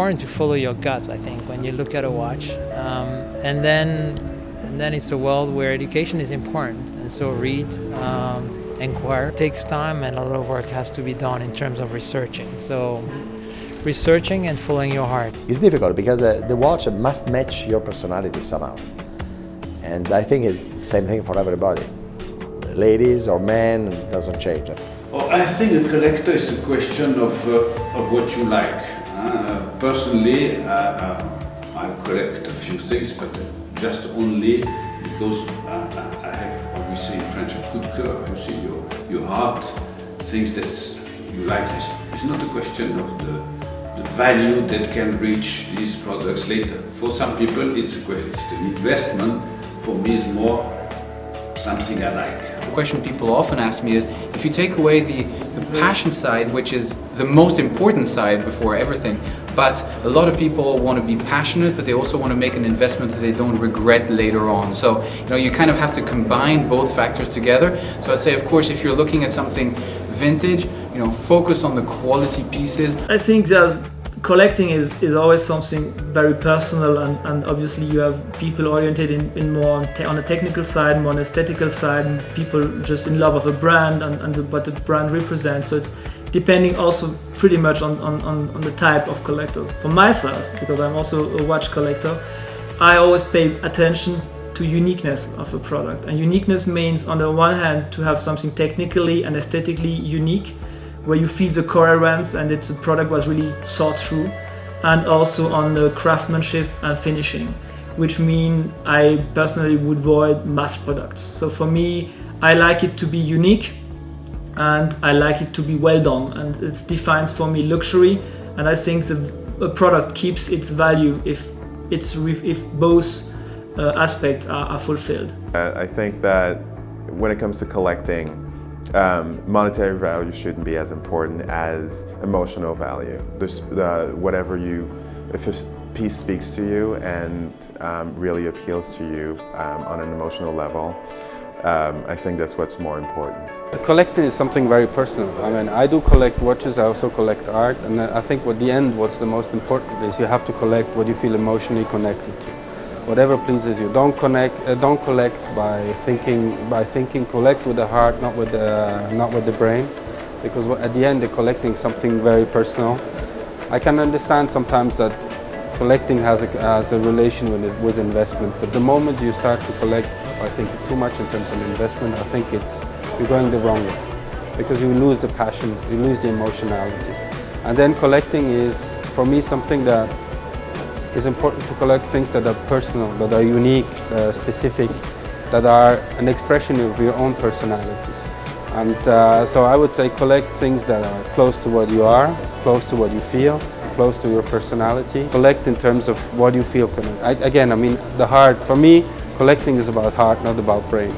important to follow your gut, I think, when you look at a watch. And then it's a world where education is important. And so read, inquire. It takes time, and a lot of work has to be done in terms of researching. So researching and following your heart. It's difficult because the watch must match your personality somehow. And I think it's the same thing for everybody. Ladies or men, it doesn't change. Oh, I think a collector is a question of what you like. Personally, I collect a few things, but just only because I have, what we say in French, a coup de cœur. You see, your heart thinks that you like this. It's not a question of the value that can reach these products later. For some people, it's an investment. For me, it's more something I like. The question people often ask me is, if you take away the passion side, which is the most important side before everything, but a lot of people want to be passionate, but they also want to make an investment that they don't regret later on. So, you kind of have to combine both factors together. So I'd say, of course, if you're looking at something vintage, focus on the quality pieces. I think that collecting is always something very personal, and obviously you have people oriented in more on the technical side, more on the aesthetical side, and people just in love of a brand and what the brand represents. So it's depending also pretty much on the type of collectors. For myself, because I'm also a watch collector, I always pay attention to uniqueness of a product. And uniqueness means, on the one hand, to have something technically and aesthetically unique, where you feel the coherence and it's a product was really thought through, and also on the craftsmanship and finishing, which mean I personally would avoid mass products. So for me, I like it to be unique and I like it to be well done, and it defines for me luxury, and I think a product keeps its value if both aspects are fulfilled. I think that when it comes to collecting, monetary value shouldn't be as important as emotional value. There's if a piece speaks to you and really appeals to you on an emotional level, I think that's what's more important. Collecting is something very personal. I mean, I do collect watches, I also collect art, and I think what's the most important is you have to collect what you feel emotionally connected to. Whatever pleases you. Don't collect by thinking. Collect with the heart, not with the brain, because at the end, they're collecting something very personal. I can understand sometimes that collecting has a relation with investment, but the moment you start to collect, I think, too much in terms of investment, I think you're going the wrong way, because you lose the passion, you lose the emotionality. And then collecting is, for me, something that is important to collect things that are personal, that are unique, that are specific, that are an expression of your own personality. And so I would say collect things that are close to what you are, close to what you feel, close to your personality. Collect in terms of what you feel. Again, I mean, the heart, for me, collecting is about heart, not about brain.